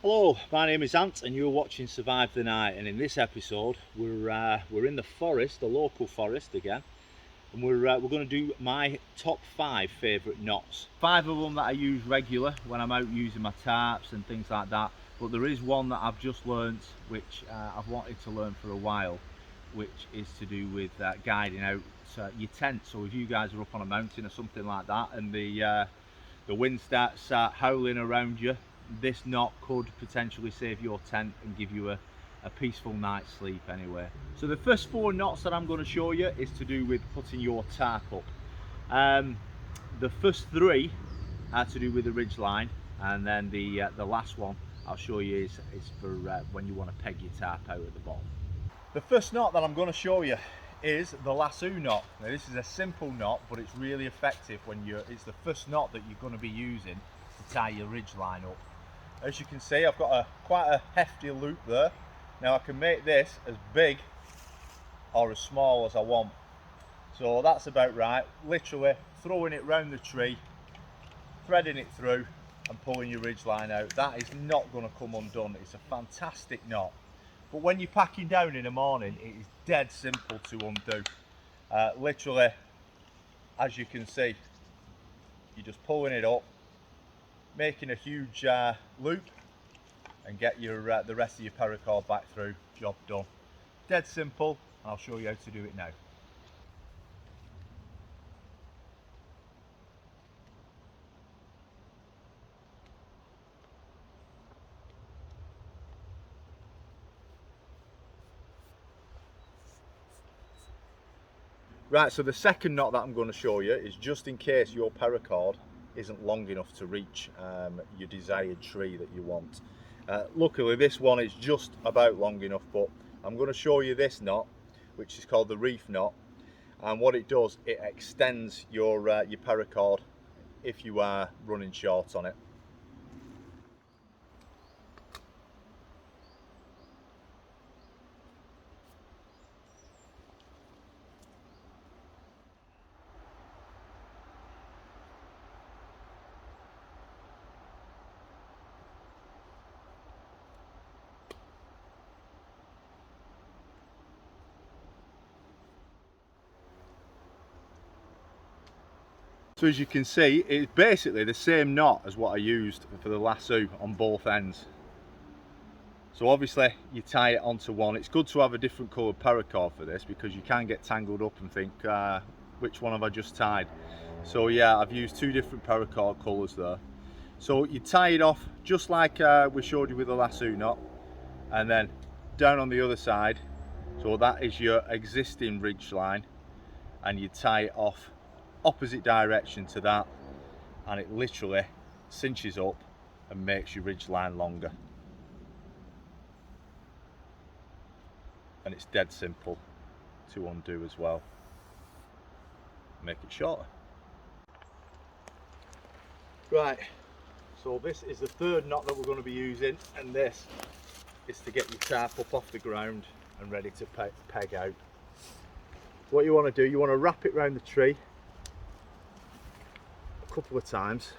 Hello, my name is Ant and you're watching Survive the Night, and in this episode we're in the forest, the local forest again, and we're going to do my top 5 favourite knots. 5 of them that I use regular when I'm out using my tarps and things like that, but there is one that I've just learnt which I've wanted to learn for a while, which is to do with guiding out your tent. So if you guys are up on a mountain or something like that and the wind starts howling around you, this knot could potentially save your tent and give you a peaceful night's sleep anyway. So the first 4 knots that I'm going to show you is to do with putting your tarp up. The first 3 are to do with the ridge line, and then the last one I'll show you is for when you want to peg your tarp out at the bottom. The first knot that I'm going to show you is the lasso knot. Now this is a simple knot, but it's really effective when it's the first knot that you're going to be using to tie your ridge line up. As you can see, I've got quite a hefty loop there. Now I can make this as big or as small as I want. So that's about right. Literally throwing it round the tree, threading it through and pulling your ridge line out. That is not going to come undone. It's a fantastic knot. But when you're packing down in the morning, it is dead simple to undo. Literally, as you can see, you're just pulling it up, making a huge loop, and get your the rest of your paracord back through. Job done. Dead simple. I'll show you how to do it now. Right, so the second knot that I'm going to show you is just in case your paracord isn't long enough to reach your desired tree that you want. Luckily this one is just about long enough, but I'm going to show you this knot, which is called the reef knot, and what it does, it extends your paracord if you are running short on it. So as you can see, it's basically the same knot as what I used for the lasso on both ends. So obviously you tie it onto one. It's good to have a different coloured paracord for this because you can get tangled up and think, which one have I just tied? So yeah, I've used 2 different paracord colours there. So you tie it off just like we showed you with the lasso knot, and then down on the other side. So that is your existing ridge line, and you tie it off opposite direction to that, and it literally cinches up and makes your ridge line longer. And it's dead simple to undo as well. Make it shorter. Right, so this is the 3rd knot that we're going to be using, and this is to get your tarp up off the ground and ready to peg out. What you want to do, you want to wrap it around the tree a couple of times,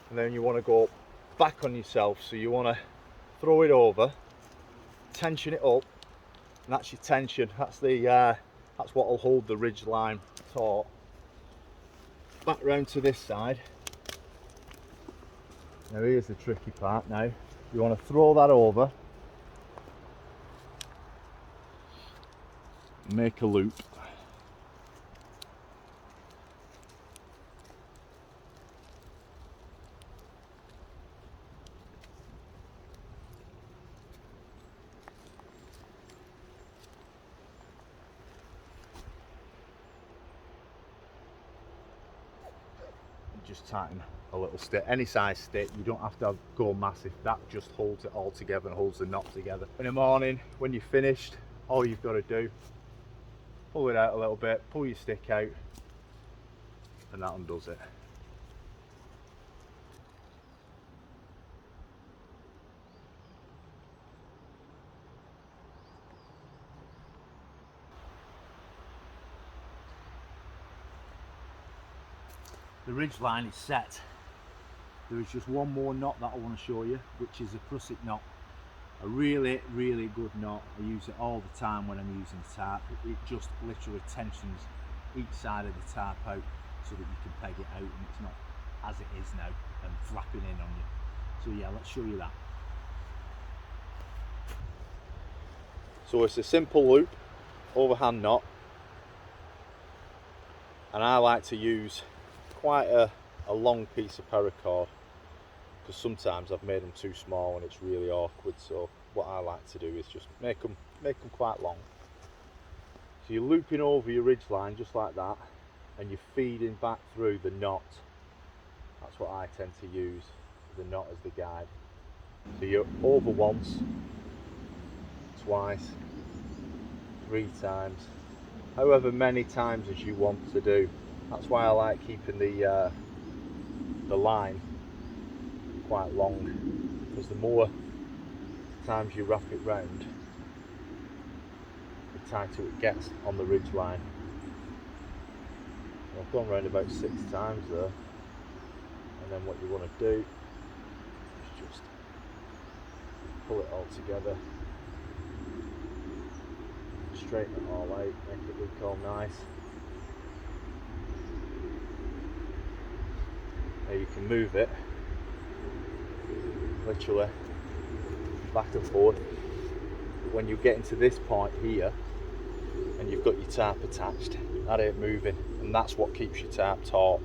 and then you want to go back on yourself. So you want to throw it over, tension it up, and that's your tension. That's what will hold the ridge line taut. Back round to this side. Now here's the tricky part. Now you want to throw that over, make a loop, just tighten a little stick, any size stick. You don't have to go massive. That just holds it all together and holds the knot together. In the morning when you're finished, all you've got to do, pull it out a little bit, pull your stick out, and that undoes it. The ridge line is set. There is just one more knot that I want to show you, which is a prusik knot. A really, really good knot. I use it all the time when I'm using tarp. It just literally tensions each side of the tarp out so that you can peg it out and it's not as it is now and flapping in on you. So yeah, let's show you that. So it's a simple loop, overhand knot, and I like to use quite a long piece of paracord because sometimes I've made them too small and it's really awkward. So what I like to do is just make them quite long. So you're looping over your ridge line just like that, and you're feeding back through the knot. That's what I tend to use, the knot as the guide. So you're over once, twice, 3 times, however many times as you want to do. That's why I like keeping the line quite long, because the more times you wrap it round, the tighter it gets on the ridge line. So I've gone round about 6 times there, and then what you want to do is just pull it all together, straighten it all out, make it look all nice. Now you can move it literally back and forth. But when you get into this point here and you've got your tarp attached, that ain't moving, and that's what keeps your tarp taut.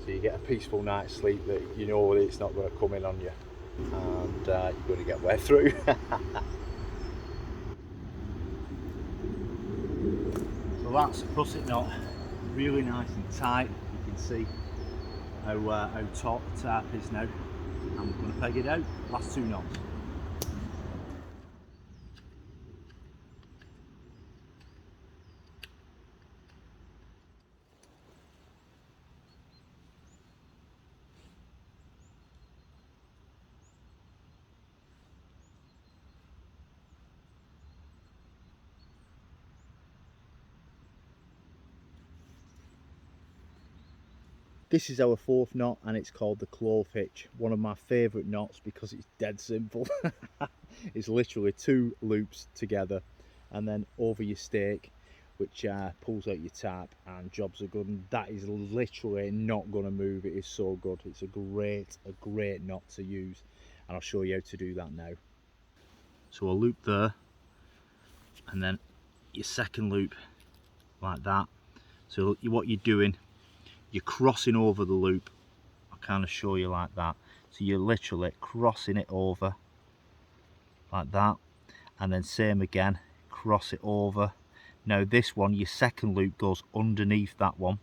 So you get a peaceful night's sleep that you know that it's not going to come in on you, and you're going to get wet through. So that's a prusik knot, really nice and tight. You can see how taut the tarp is now. I'm going to peg it out, last 2 knots. This is our 4th knot, and it's called the clove hitch. One of my favourite knots because it's dead simple. It's literally 2 loops together and then over your stake, which pulls out your tarp, and jobs are good. And that is literally not going to move. It is so good. It's a great knot to use, and I'll show you how to do that now. So a loop there, and then your second loop like that. So what you're doing, you're crossing over the loop. I'll kind of show you like that. So you're literally crossing it over like that, and then same again, cross it over. Now this one, your second loop goes underneath that one,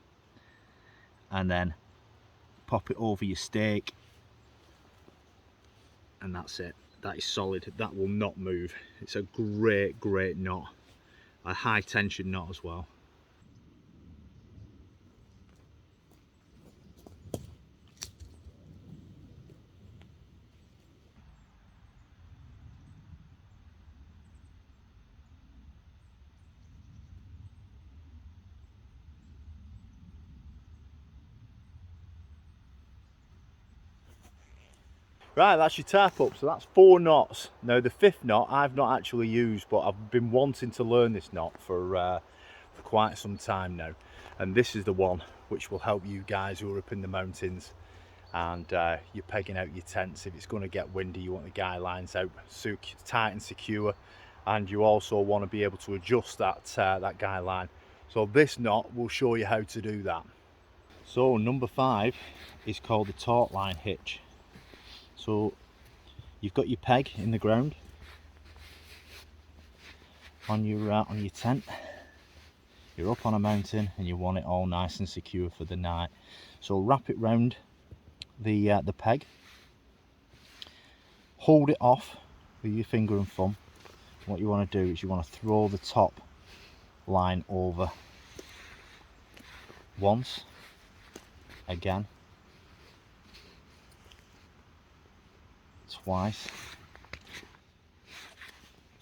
and then pop it over your stake, and that's it. That is solid. That will not move. It's a great knot, a high tension knot as well. Right, that's your tarp up. So that's 4 knots. Now the 5th knot I've not actually used, but I've been wanting to learn this knot for quite some time now, and this is the one which will help you guys who are up in the mountains and you're pegging out your tents. If it's going to get windy, you want the guy lines out tight and secure, and you also want to be able to adjust that guy line. So this knot will show you how to do that. So number 5 is called the taut-line hitch. So you've got your peg in the ground on your tent. You're up on a mountain and you want it all nice and secure for the night. So wrap it round the peg, hold it off with your finger and thumb. What you want to do is you want to throw the top line over once, again, twice,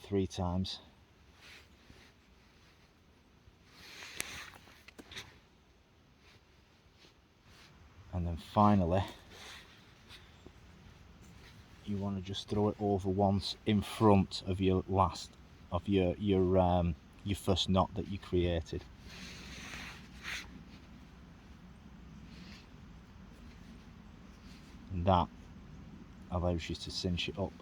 3 times, and then finally you want to just throw it over once in front of your your first knot that you created. And that allows you to cinch it up